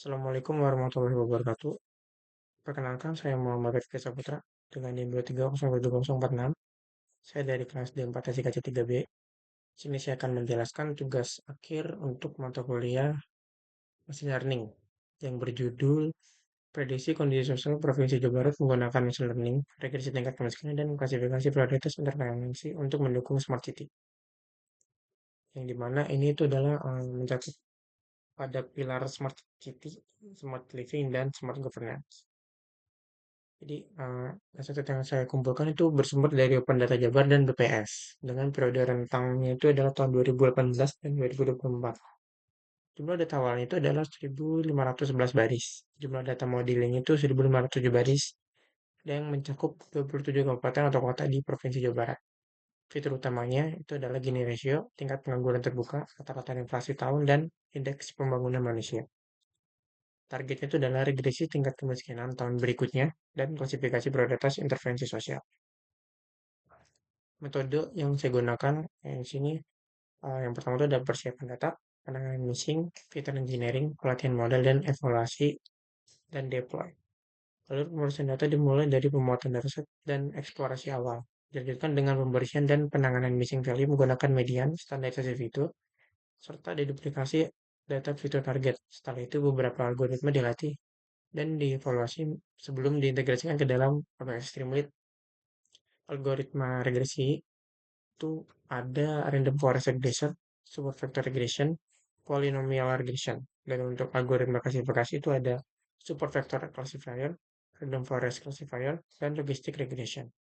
Assalamualaikum warahmatullahi wabarakatuh. Perkenalkan, saya Muhammad Rifki Saputra dengan NIM 2302046. Saya dari kelas D4 SIKC 3B. Sini saya akan menjelaskan tugas akhir untuk mata kuliah Machine Learning yang berjudul Prediksi Kondisi Sosial Provinsi Jawa Barat menggunakan Machine Learning, regresi tingkat kemiskinan, dan klasifikasi prioritas intervensi untuk mendukung Smart City. Yang dimana ini itu adalah mencakup pada pilar Smart City, Smart Living, dan Smart Governance. Jadi, data yang saya kumpulkan itu bersumber dari Open Data Jabar dan BPS, dengan periode rentangnya itu adalah tahun 2018 dan 2024. Jumlah data awalnya itu adalah 1.511 baris. Jumlah data modeling itu 1.507 baris, dan mencakup 27 kabupaten atau kota di Provinsi Jawa Barat. Fitur utamanya itu adalah Gini ratio, tingkat pengangguran terbuka, rata-rata inflasi tahun, dan indeks pembangunan manusia. Targetnya itu adalah regresi tingkat kemiskinan tahun berikutnya dan klasifikasi prioritas intervensi sosial. Metode yang saya gunakan di sini yang pertama itu ada persiapan data, penanganan missing, fitur engineering, pelatihan model, dan evaluasi dan deploy. Lalu pemrosesan data dimulai dari pemuatan dataset dan eksplorasi awal. Dilanjutkan dengan pembersihan dan penanganan missing value menggunakan median, standarisasi fitur, serta deduplikasi data fitur target. Setelah itu beberapa algoritma dilatih dan dievaluasi sebelum diintegrasikan ke dalam Streamlit. Algoritma regresi itu ada random forest regression, super vector regression, polynomial regression. Dan untuk algoritma klasifikasi itu ada super vector classifier, random forest classifier, dan logistic regression.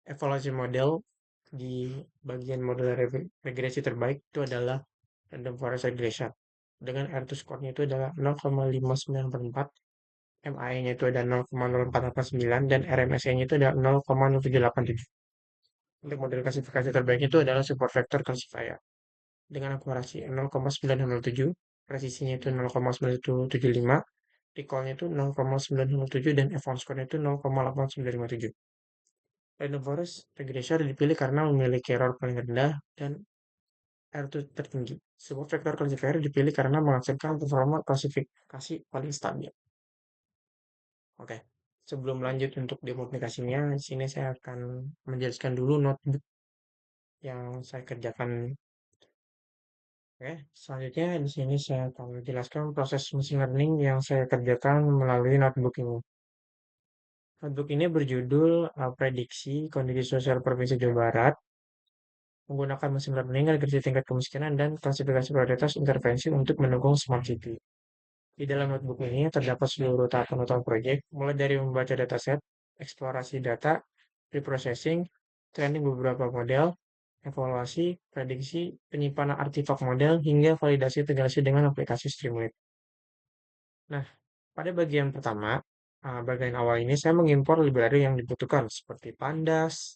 Evaluasi model di bagian model regresi terbaik itu adalah random forest regression. Dengan R2 score-nya itu adalah 0,5944, MAE-nya itu ada 0,0489, dan RMSE-nya itu ada 0,0787. Untuk model klasifikasi terbaik itu adalah support vector classifier dengan akurasi 0,907, presisinya itu 0,9175, recall-nya itu 0,907, dan advance score-nya itu 0,8957. Random forest regressor dipilih karena memiliki error paling rendah dan R2 tertinggi. Support vector classifier dipilih karena menghasilkan performa klasifikasi paling stabil. Oke, sebelum lanjut untuk demo aplikasinya, di sini saya akan menjelaskan dulu notebook yang saya kerjakan. Oke, selanjutnya di sini saya akan menjelaskan proses machine learning yang saya kerjakan melalui notebook ini. Notebook ini berjudul Prediksi Kondisi Sosial Provinsi Jawa Barat menggunakan machine learning, regresi tingkat kemiskinan, dan klasifikasi prioritas intervensi untuk mendukung smart city. Di dalam notebook ini terdapat seluruh tahapan proyek, mulai dari membaca dataset, eksplorasi data, preprocessing, training beberapa model, evaluasi, prediksi, penyimpanan artefak model, hingga validasi integrasi dengan aplikasi Streamlit. Nah, pada bagian pertama, bagian awal ini saya mengimpor library yang dibutuhkan seperti Pandas,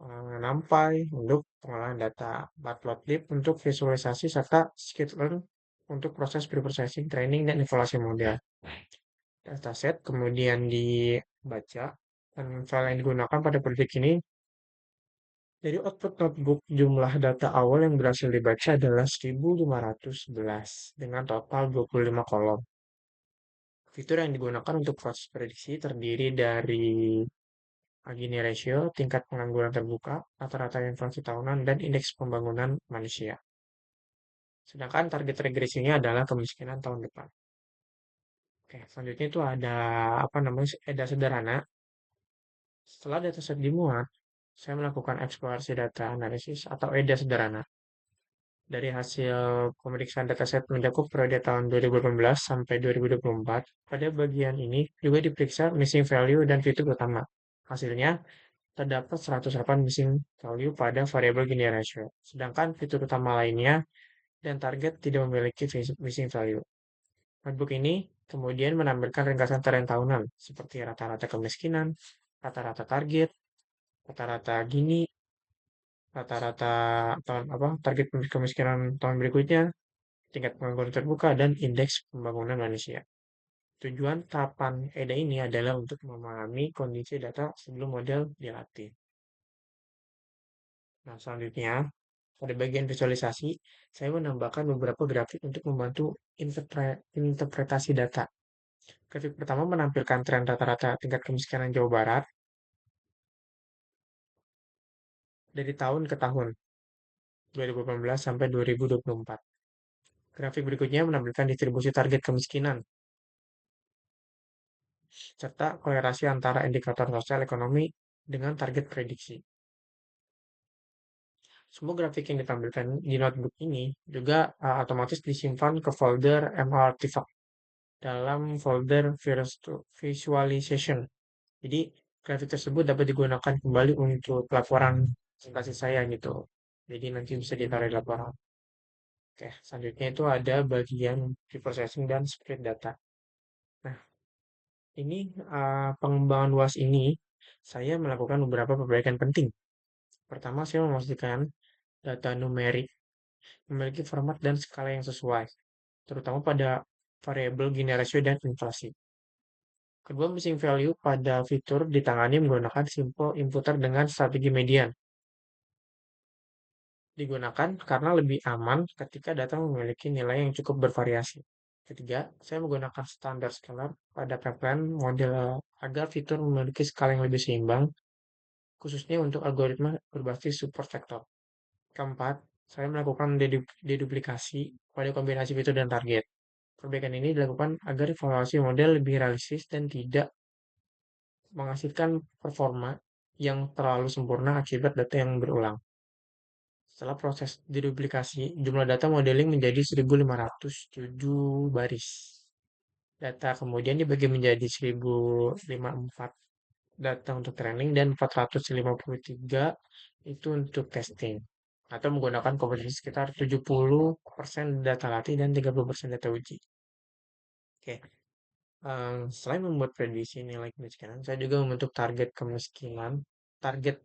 NumPy untuk pengolahan data, Matplotlib untuk visualisasi, serta Skitlearn untuk proses preprocessing, training, dan evaluasi model. Dataset kemudian dibaca, dan file yang digunakan pada proyek ini dari output notebook, jumlah data awal yang berhasil dibaca adalah 1.511 dengan total 25 kolom. Fitur yang digunakan untuk proses prediksi terdiri dari Gini ratio, tingkat pengangguran terbuka, rata-rata inflasi tahunan, dan indeks pembangunan manusia. Sedangkan target regresinya adalah kemiskinan tahun depan. Oke, selanjutnya itu ada apa namanya EDA sederhana. Setelah dataset dimuat, saya melakukan eksplorasi data analisis atau EDA sederhana. Dari hasil pemeriksaan dataset mencakup periode tahun 2018 sampai 2024, pada bagian ini juga diperiksa missing value dan fitur utama. Hasilnya, terdapat 108 missing value pada variabel Gini ratio, sedangkan fitur utama lainnya dan target tidak memiliki missing value. Notebook ini kemudian menampilkan ringkasan tren tahunan, seperti rata-rata kemiskinan, rata-rata target, rata-rata Gini, rata-rata tahun target kemiskinan tahun berikutnya, tingkat pengangguran terbuka, dan indeks pembangunan manusia. Tujuan tahapan EDA ini adalah untuk memahami kondisi data sebelum model dilatih. Nah, selanjutnya, Pada bagian visualisasi, saya menambahkan beberapa grafik untuk membantu interpretasi data. Grafik pertama menampilkan tren rata-rata tingkat kemiskinan Jawa Barat dari tahun ke tahun, 2018 sampai 2024. Grafik berikutnya menampilkan distribusi target kemiskinan, serta kolerasi antara indikator sosial ekonomi dengan target prediksi. Semua grafik yang ditampilkan di notebook ini juga otomatis disimpan ke folder MArtifact dalam folder visualization. Jadi grafik tersebut dapat digunakan kembali untuk laporan presentasi saya gitu. Jadi nanti bisa ditaruh di laporan. Oke, selanjutnya itu ada bagian preprocessing dan spread data. Nah, ini pengembangan luas ini saya melakukan beberapa perbaikan penting. Pertama, saya memastikan data numerik memiliki format dan skala yang sesuai, terutama pada variabel Gini ratio dan inflasi. Kedua, missing value pada fitur ditangani menggunakan simple imputer dengan strategi median. Digunakan karena lebih aman ketika data memiliki nilai yang cukup bervariasi. Ketiga, saya menggunakan standar scalar pada pipeline model agar fitur memiliki skala yang lebih seimbang, khususnya untuk algoritma berbasis support vector. Keempat, saya melakukan deduplikasi pada kombinasi fitur dan target. Perbaikan ini dilakukan agar evaluasi model lebih realistis dan tidak menghasilkan performa yang terlalu sempurna akibat data yang berulang. Setelah proses deduplikasi, jumlah data modeling menjadi 1.507 baris. Data kemudian dibagi menjadi 1.054 data untuk training dan 453 itu untuk testing. Atau menggunakan komposisi sekitar 70% data latih dan 30% data uji. Oke, selain membuat prediksi nilai kemiskinan, saya juga membentuk target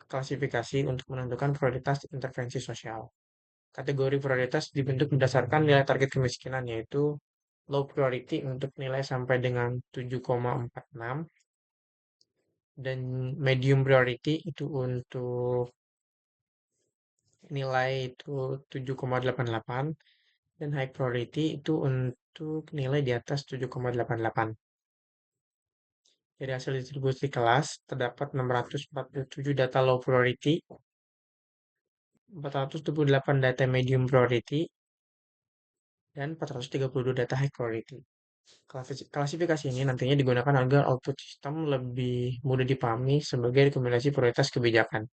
klasifikasi untuk menentukan prioritas intervensi sosial. Kategori prioritas dibentuk berdasarkan nilai target kemiskinan, yaitu low priority untuk nilai sampai dengan 7,46 dan medium priority itu untuk nilai itu 7,88 dan high priority itu untuk nilai di atas 7,88. Dari hasil distribusi kelas, terdapat 647 data low priority, 428 data medium priority, dan 432 data high priority. Klasifikasi ini nantinya digunakan agar output sistem lebih mudah dipahami sebagai rekomendasi prioritas kebijakan.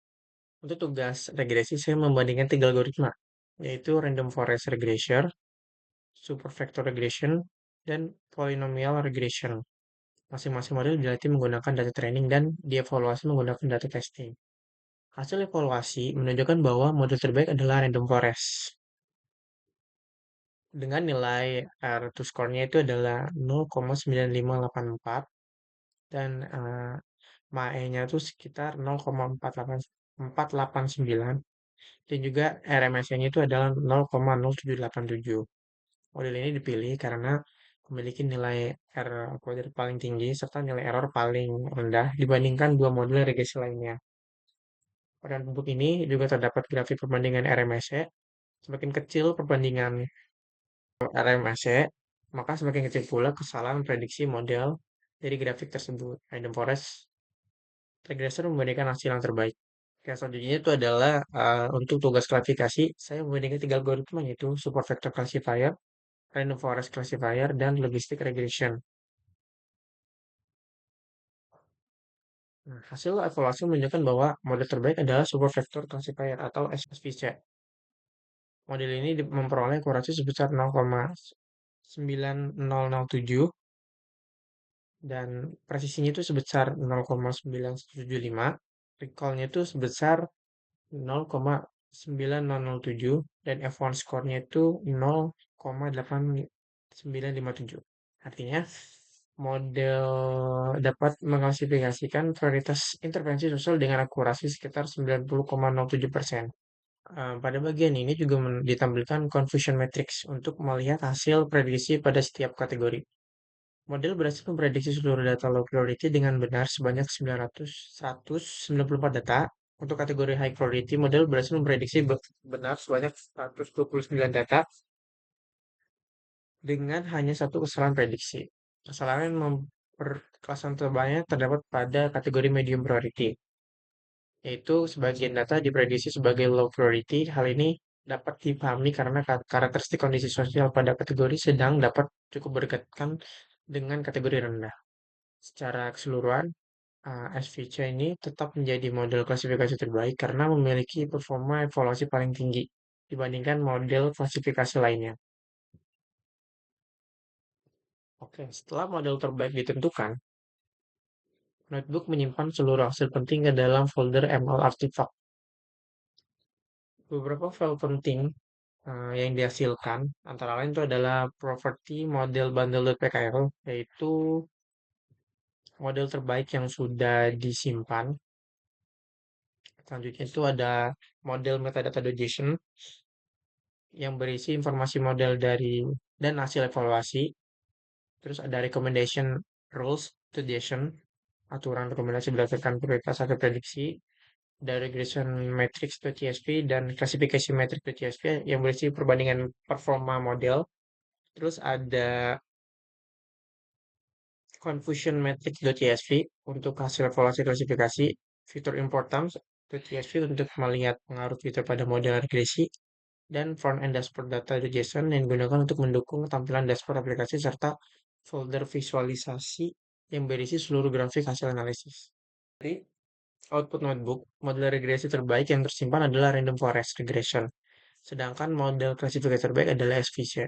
Untuk tugas regresi, saya membandingkan 3 algoritma, yaitu random forest regression, supervector regression, dan polynomial regression. Masing-masing model dilatih menggunakan data training dan dievaluasi menggunakan data testing. Hasil evaluasi menunjukkan bahwa model terbaik adalah random forest. Dengan nilai R2 score-nya itu adalah 0,9584 dan MAE-nya itu sekitar 0,489 dan juga RMS-nya itu adalah 0,0787. Model ini dipilih karena memiliki nilai R kuadrat paling tinggi serta nilai error paling rendah dibandingkan dua model regresi lainnya. Pada bentuk ini juga terdapat grafik perbandingan RMSE. Semakin kecil perbandingan RMSE, maka semakin kecil pula kesalahan prediksi model dari grafik tersebut. Random Forest Regressor membandingkan hasil yang terbaik. Yang selanjutnya itu adalah untuk tugas klasifikasi, saya membandingkan 3 algoritma yaitu Super Vector Classifier, Random Forest Classifier, dan Logistic Regression. Nah, hasil evaluasi menunjukkan bahwa model terbaik adalah Super Vector Classifier atau SVC. Model ini memperoleh akurasi sebesar 0,9007 dan presisinya itu sebesar 0,9175, recall-nya itu sebesar 0,9007 dan F1 score-nya itu 0,8957. Artinya, model dapat mengklasifikasikan prioritas intervensi sosial dengan akurasi sekitar 90,07%. Pada bagian ini juga ditampilkan confusion matrix untuk melihat hasil prediksi pada setiap kategori. Model berhasil memprediksi seluruh data low priority dengan benar sebanyak 194 data Untuk kategori high priority, model berhasil memprediksi benar sebanyak 129 data dengan hanya satu kesalahan prediksi. Kesalahan kesalahan terbanyak terdapat pada kategori medium priority, yaitu sebagian data diprediksi sebagai low priority. Hal ini dapat dipahami karena karakteristik kondisi sosial pada kategori sedang dapat cukup berdekatan dengan kategori rendah. Secara keseluruhan, SVC ini tetap menjadi model klasifikasi terbaik karena memiliki performa evaluasi paling tinggi dibandingkan model klasifikasi lainnya. Oke, setelah model terbaik ditentukan, notebook menyimpan seluruh hasil penting ke dalam folder ML artifact. Beberapa file penting yang dihasilkan antara lain itu adalah property model bundle.pkl, yaitu model terbaik yang sudah disimpan. Selanjutnya itu ada model metadata.json yang berisi informasi model dari dan hasil evaluasi. Terus ada recommendation rules to JSON, aturan rekomendasi berdasarkan prioritas atau prediksi. Ada regression matrix.csv dan klasifikasi matrix.csv yang berisi perbandingan performa model. Terus ada confusion matrix.csv untuk hasil evaluasi klasifikasi. Fitur importance.csv untuk melihat pengaruh fitur pada model regresi. Dan front-end dashboard data.json yang digunakan untuk mendukung tampilan dashboard aplikasi serta folder visualisasi yang berisi seluruh grafik hasil analisis. Dari output notebook, model regresi terbaik yang tersimpan adalah random forest regression, sedangkan model klasifikasi terbaik adalah SVC.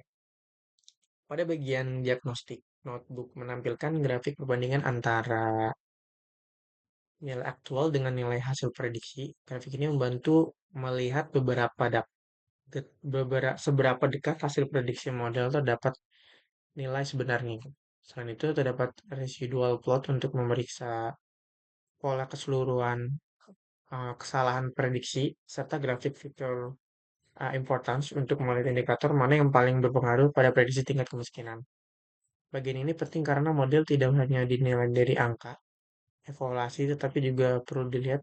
Pada bagian diagnostik, notebook menampilkan grafik perbandingan antara nilai aktual dengan nilai hasil prediksi. Grafik ini membantu melihat seberapa dekat hasil prediksi model terdapat nilai sebenarnya. Selain itu, terdapat residual plot untuk memeriksa pola keseluruhan kesalahan prediksi, serta grafik fitur importance untuk melihat indikator mana yang paling berpengaruh pada prediksi tingkat kemiskinan. Bagian ini penting karena model tidak hanya dinilai dari angka, evaluasi, tetapi juga perlu dilihat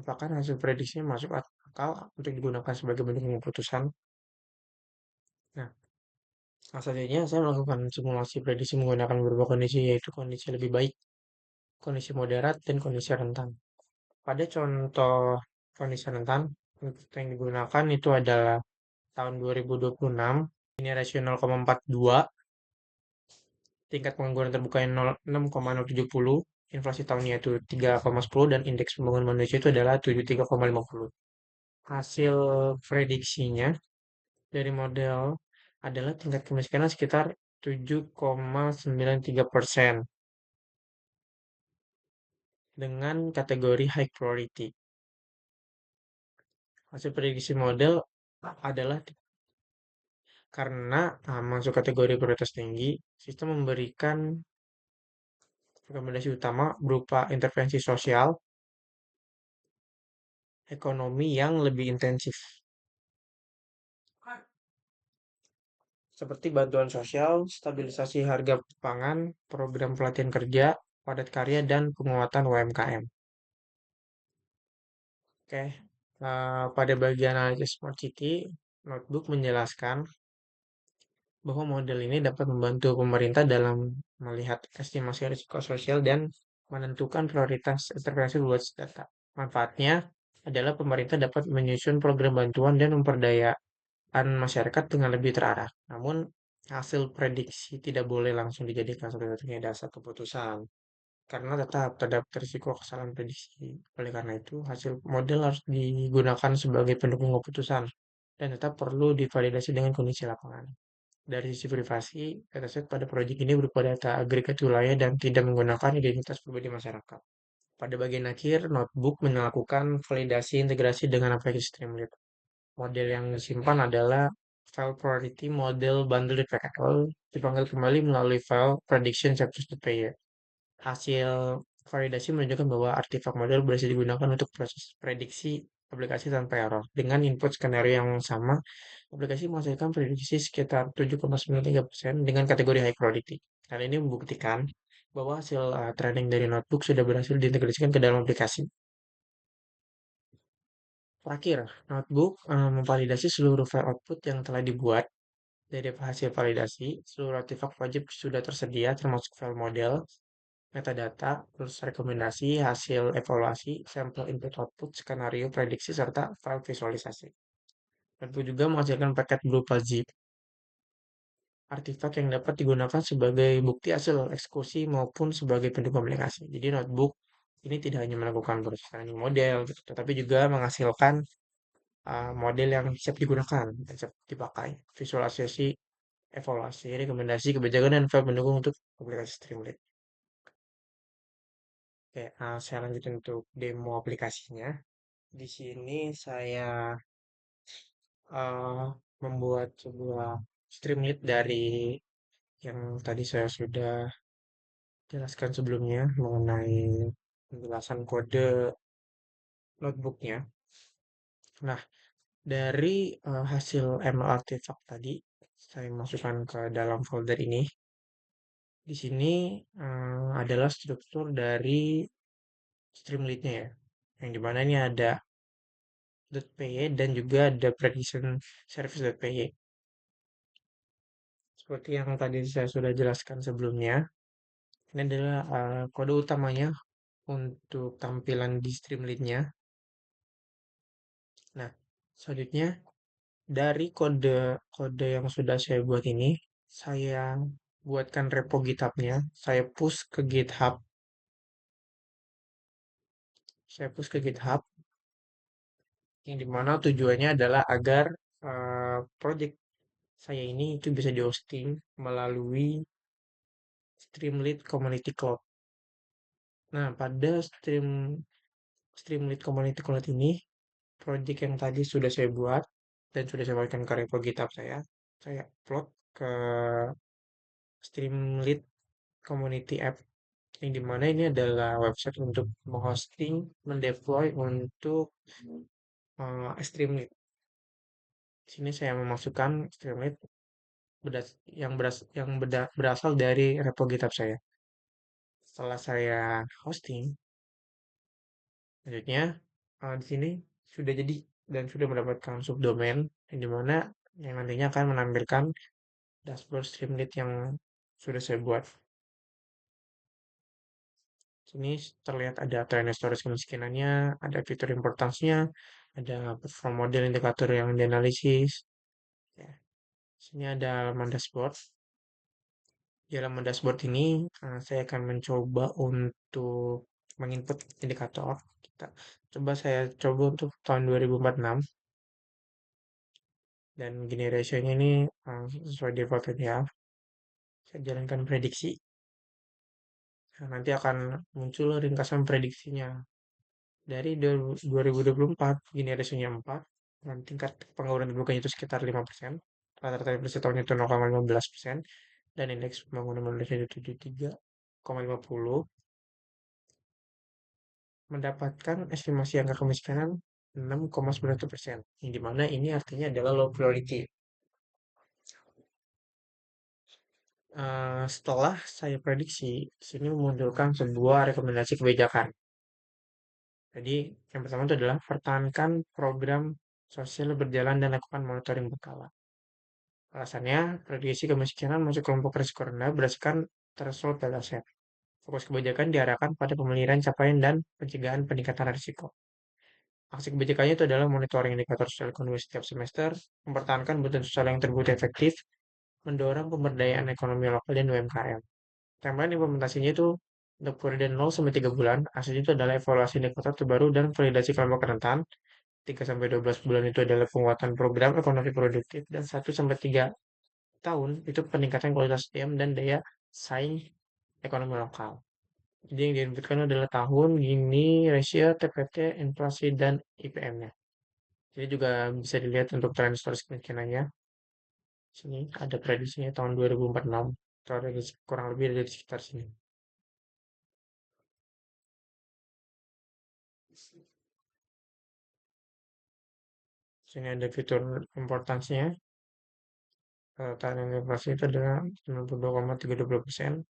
apakah hasil prediksinya masuk akal untuk digunakan sebagai bentuk keputusan. Nah, salah satunya saya melakukan simulasi prediksi menggunakan beberapa kondisi, yaitu kondisi lebih baik, kondisi moderat, dan kondisi rentan. Pada contoh kondisi rentan, yang digunakan itu adalah tahun 2026, ini rasio 0,42, tingkat pengangguran terbuka yang 6,070, inflasi tahunnya itu 3,10, dan indeks pembangunan manusia itu adalah 73,50. Hasil prediksinya dari model adalah tingkat kemiskinan sekitar 7,93% dengan kategori high priority. Hasil prediksi model adalah karena masuk kategori prioritas tinggi, sistem memberikan rekomendasi utama berupa intervensi sosial, ekonomi yang lebih intensif, seperti bantuan sosial, stabilisasi harga pangan, program pelatihan kerja, padat karya, dan penguatan UMKM. Oke, pada bagian analisis Smart City, Notebook menjelaskan bahwa model ini dapat membantu pemerintah dalam melihat estimasi risiko sosial dan menentukan prioritas intervensi luas data. Manfaatnya adalah pemerintah dapat menyusun program bantuan dan memperdayaan masyarakat dengan lebih terarah. Namun, hasil prediksi tidak boleh langsung dijadikan satu-satunya dasar keputusan karena tetap terdapat risiko kesalahan prediksi. Oleh karena itu, hasil model harus digunakan sebagai pendukung keputusan dan tetap perlu divalidasi dengan kondisi lapangan. Dari sisi privasi, dataset pada proyek ini berupa data agregat wilayah dan tidak menggunakan identitas pribadi masyarakat. Pada bagian akhir, Notebook melakukan validasi integrasi dengan aplikasi Streamlit. Model yang disimpan adalah file priority model bundle PKL dipanggil kembali melalui file prediction chapters.py. Hasil validasi menunjukkan bahwa artefak model berhasil digunakan untuk proses prediksi aplikasi tanpa error. Dengan input skenario yang sama, aplikasi menghasilkan prediksi sekitar 7,93% dengan kategori high priority. Hal ini membuktikan bahwa hasil training dari notebook sudah berhasil diintegrasikan ke dalam aplikasi. Terakhir, notebook memvalidasi seluruh file output yang telah dibuat. Dari hasil validasi, seluruh artefak wajib sudah tersedia termasuk file model, metadata, terus rekomendasi, hasil evaluasi, sampel input output, skenario, prediksi, serta file visualisasi. Notebook juga menghasilkan paket berupa zip, artefak yang dapat digunakan sebagai bukti hasil eksekusi maupun sebagai pendukung aplikasi. Jadi notebook ini tidak hanya melakukan proses training model, gitu, tetapi juga menghasilkan model yang siap digunakan dan siap dipakai. Visualisasi, evaluasi, rekomendasi, kebijakan, dan file pendukung untuk aplikasi Streamlit. Oke, saya lanjutin untuk demo aplikasinya. Di sini saya eh, membuat sebuah Streamlit dari yang tadi saya sudah jelaskan sebelumnya mengenai penjelasan kode notebooknya. Nah, dari hasil ML artifact tadi, saya masukkan ke dalam folder ini. Di sini adalah struktur dari Streamlit-nya ya, yang dimana ini ada .py dan juga ada prediction service.py. Seperti yang tadi saya sudah jelaskan sebelumnya, ini adalah kode utamanya untuk tampilan di Streamlit-nya. Nah, selanjutnya dari kode yang sudah saya buat ini, saya buatkan repo GitHub-nya, saya push ke GitHub, yang dimana tujuannya adalah agar project saya ini itu bisa di hosting melalui Streamlit Community Cloud. Nah, pada Streamlit Community Cloud ini, project yang tadi sudah saya buat dan sudah saya bagikan ke repo GitHub saya upload ke Streamlit Community App, yang dimana ini adalah website untuk menghosting, mendeploy untuk Streamlit. Di sini saya memasukkan Streamlit berasal dari repo GitHub saya. Setelah saya hosting, selanjutnya di sini sudah jadi dan sudah mendapatkan subdomain yang dimana yang nantinya akan menampilkan dashboard Streamlit yang sudah saya buat. Sini terlihat ada trend storage kemiskinannya, ada fitur importance-nya, ada perform model indikator yang dianalisis. Ya. Sini ada halaman dashboard. Di halaman dashboard ini saya akan mencoba untuk menginput indikator. Saya coba untuk tahun 2046 dan gini ratio-nya ini sesuai default ya. Saya jalankan prediksi. Nah, nanti akan muncul ringkasan prediksinya. Dari 2024, gini ratio-nya 4, dan tingkat pengangguran terbukanya itu sekitar 5%, rata-rata inflasi tahun itu 0,15%, dan indeks pembangunan Indonesia itu 73,50, mendapatkan estimasi angka kemiskinan 6,91%, yang dimana ini artinya adalah low priority. Setelah saya prediksi, sini memunculkan sebuah rekomendasi kebijakan. Jadi, yang pertama itu adalah pertahankan program sosial berjalan dan lakukan monitoring berkala. Alasannya, prediksi kemiskinan masuk kelompok risiko rendah berdasarkan threshold dataset. Fokus kebijakan diarahkan pada pemeliharaan capaian dan pencegahan peningkatan risiko. Aksi kebijakannya itu adalah monitoring indikator sosial ekonomi setiap semester, mempertahankan bantuan sosial yang terbukti efektif, mendorong pemberdayaan ekonomi lokal dan UMKM. Timeline implementasinya itu untuk periode 0 sampai 3 bulan, hasilnya itu adalah evaluasi indikator terbaru dan validasi kelompok rentan. 3 sampai 12 bulan itu adalah penguatan program ekonomi produktif, dan 1 sampai 3 tahun itu peningkatan kualitas SDM dan daya saing ekonomi lokal. Jadi yang diinputkan adalah tahun, gini, ratio, TPT, inflasi, dan IPM-nya. Jadi juga bisa dilihat untuk tren historis kemiskinannya. Sini ada prediksinya tahun 2046. Atau ada kurang lebih ada di sekitar sini. Sini ada fitur importansinya. Tahanan inflasi itu adalah 92,32%.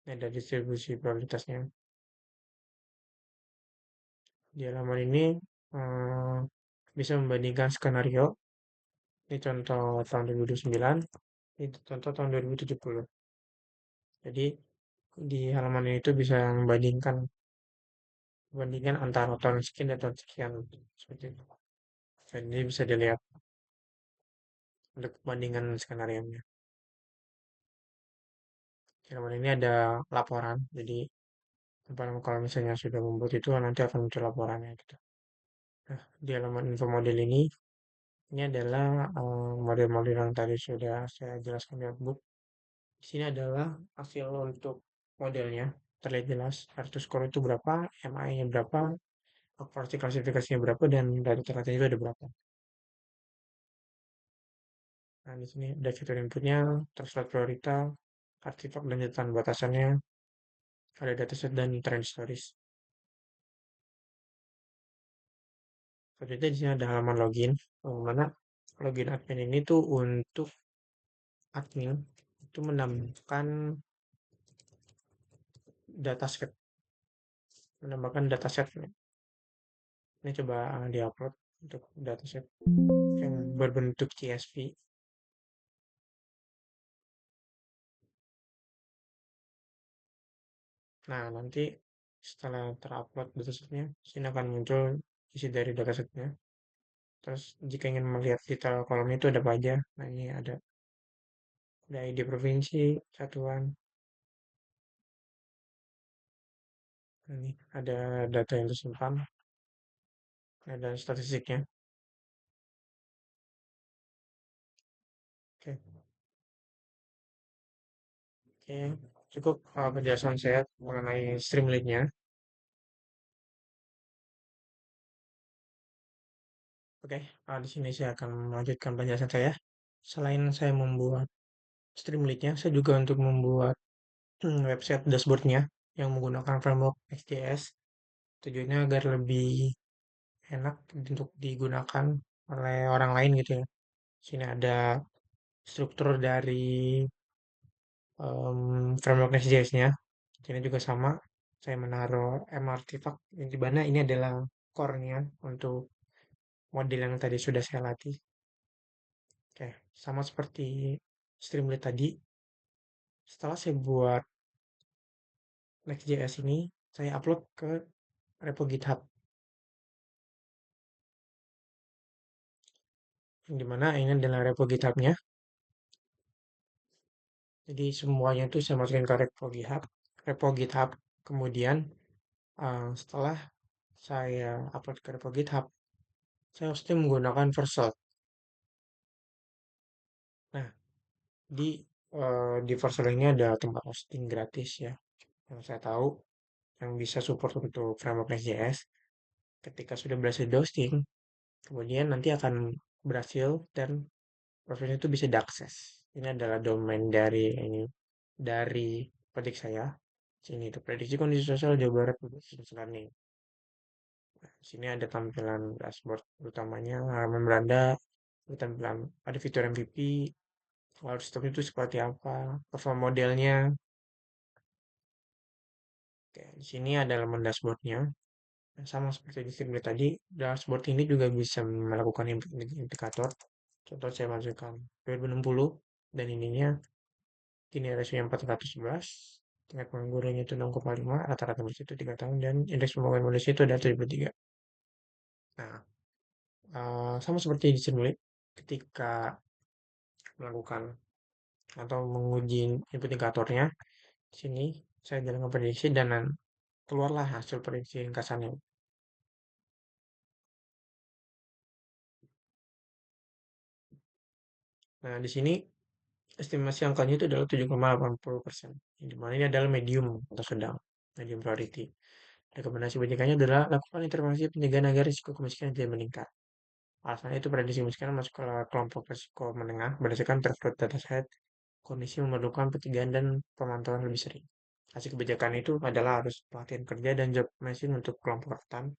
Ini ada distribusi prioritasnya. Di halaman ini eh, bisa membandingkan skenario. Ini contoh tahun 2009, ini contoh tahun 2070. Jadi di halaman ini itu bisa membandingkan antara tahun sekian dan tahun sekian seperti itu. Dan ini bisa dilihat untuk perbandingan skenario-nya. Di halaman ini ada laporan, jadi kalau misalnya sudah membuat itu nanti akan muncul laporannya gitu. Nah, di halaman info model ini adalah model-model yang tadi sudah saya jelaskan di notebook. Di sini adalah hasil untuk modelnya, terlihat jelas. Artus score itu berapa, MI-nya berapa, akurasi klasifikasinya berapa, dan dari ternyata itu ada berapa. Nah, di sini ada fitur inputnya, terus slot prioritas, artefak dan catatan batasannya, ada dataset dan trend stories. Selanjutnya di sini ada halaman login, mana login admin ini tuh untuk admin itu menambahkan dataset, dataset. Ini coba diupload untuk dataset yang berbentuk CSV. Nah, nanti setelah terupload datasetnya, sini akan muncul isi dari datasetnya. Terus jika ingin melihat detail kolom itu ada apa aja. Nah, ini ada ID provinsi, satuan. Ini ada data yang tersimpan, ada statistiknya. Oke, oke. Cukup penjelasan saya mengenai Streamlit-nya. Oke, di sini saya akan melanjutkan penjelasan saya. Selain saya membuat Streamlit-nya, saya juga untuk membuat website dashboard-nya yang menggunakan framework XJS. Tujuannya agar lebih enak untuk digunakan oleh orang lain gitu ya. Sini ada struktur dari framework Next.js-nya. Sini juga sama. Saya menaruh MRTFAC yang di mana ini adalah core-nya untuk model yang tadi sudah saya latih. Oke, sama seperti Streamlit tadi, setelah saya buat Next.js ini, saya upload ke repo GitHub, yang dimana ini adalah repo GitHub-nya. Jadi semuanya itu saya masukin ke repo GitHub. Kemudian setelah saya upload ke repo GitHub, saya hosting menggunakan Vercel. Nah, di di Vercel ini ada tempat hosting gratis ya, yang saya tahu yang bisa support untuk framework Next.js. Ketika sudah berhasil di hosting, kemudian nanti akan berhasil dan profilnya itu bisa diakses. Ini adalah domain dari project saya. Sini itu prediksi kondisi sosial Jawa Barat untuk learning. Di sini ada tampilan dashboard utamanya, halaman beranda, tampilan ada fitur MVP, lalu sistem itu seperti apa, perform modelnya. Oke, di sini ada elemen dashboardnya. Sama seperti di sini tadi, dashboard ini juga bisa melakukan indikator. Contoh saya masukkan 2060 dan ininya kini rasionya 411, tingkat penganggurannya itu 6,5, rata-rata Indonesia itu 3 tahun, dan indeks pembangunan Indonesia itu ada 73. Nah, sama seperti di Simulate, ketika melakukan atau menguji input indikatornya, sini saya jalankan prediksi dan keluarlah hasil prediksi ringkasannya. Nah, di sini estimasi angkanya itu adalah 7,80%. Di mana ini adalah medium atau sedang, medium priority. Rekomendasi pencegahannya adalah lakukan intervensi pencegahan agar risiko kemiskinan tidak meningkat. Alasannya itu prediksi kemiskinan masuk ke kelompok risiko menengah berdasarkan terfloat dataset, kondisi memerlukan pencegahan dan pemantauan lebih sering. Hasil kebijakan itu adalah harus pelatihan kerja dan job matching untuk kelompok rentan,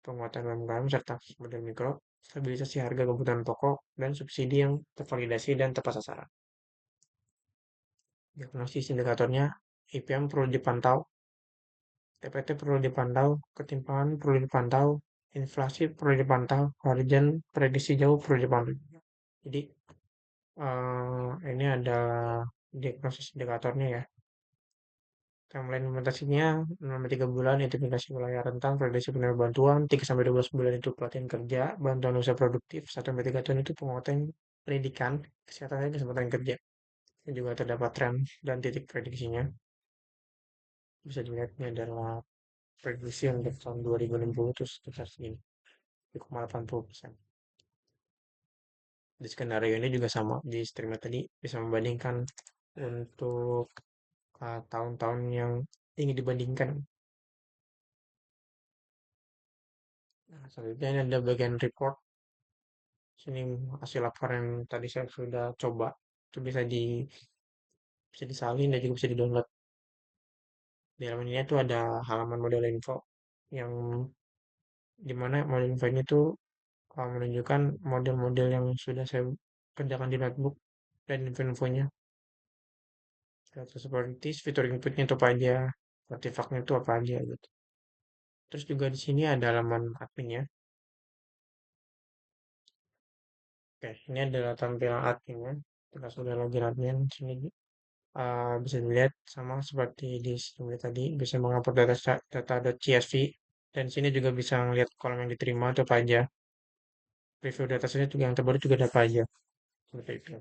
penguatan UMKM serta model mikro, stabilisasi harga kebutuhan pokok, dan subsidi yang tervalidasi dan tepat sasaran. Diagnosis indikatornya, IPM perlu dipantau TPT perlu dipantau, ketimpangan perlu dipantau, inflasi perlu dipantau, margin prediksi jauh perlu dipantau. Jadi ini ada diagnosis indikatornya ya. Timeline implementasinya selama 3 bulan itu implementasi wilayah rentang, prediksi penerima bantuan, 3 sampai 12 bulan itu pelatihan kerja, bantuan usaha produktif, 1 sampai 3 tahun itu penguatan pendidikan, kesehatan dan kesempatan kerja. Dan juga terdapat tren dan titik prediksinya. Bisa dilihat ini adalah prediksi untuk tahun 2060 itu sekitar segini, 3,80%. Di skenario ini juga sama, di streamnya tadi bisa membandingkan untuk tahun-tahun yang ingin dibandingkan. Nah, selanjutnya ini ada bagian report. Sini hasil laporan yang tadi saya sudah coba. Itu bisa disalin dan juga bisa di-download. Di halaman ini tuh ada halaman model info yang dimana model info ini tuh menunjukkan model-model yang sudah saya kerjakan di notebook dan info-infonya. Data seperti fitur inputnya itu apa aja, artefaknya itu apa aja gitu. Terus juga di sini ada halaman adminnya. Oke, ini adalah tampilan adminnya. Kita sudah login admin sini bisa dilihat sama seperti di sini tadi bisa mengupload data.csv dan sini juga bisa melihat kolom yang diterima atau apa aja. Review data saya juga yang terbaru juga ada apa aja. Seperti itu.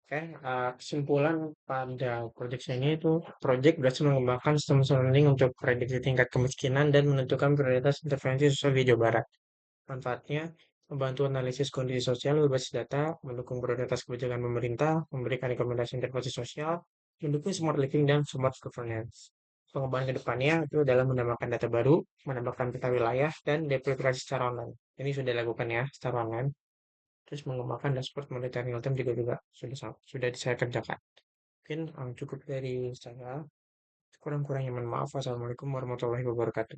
Oke, kesimpulan pada proyek ini itu proyek berhasil mengembangkan sistem machine learning untuk prediksi tingkat kemiskinan dan menentukan prioritas intervensi sosial di Jawa Barat. Manfaatnya, membantu analisis kondisi sosial berbasis data, mendukung prioritas kebijakan pemerintah, memberikan rekomendasi intervensi sosial, mendukung smart living dan smart governance. Pengembangan ke depannya itu adalah menambahkan data baru, menambahkan peta wilayah, dan deployasi secara online. Ini sudah dilakukan ya secara online. Terus mengembangkan dashboard monitor real time juga sudah saya kerjakan. Mungkin cukup dari saya. Kurang-kurangnya mohon maaf. Wassalamualaikum warahmatullahi wabarakatuh.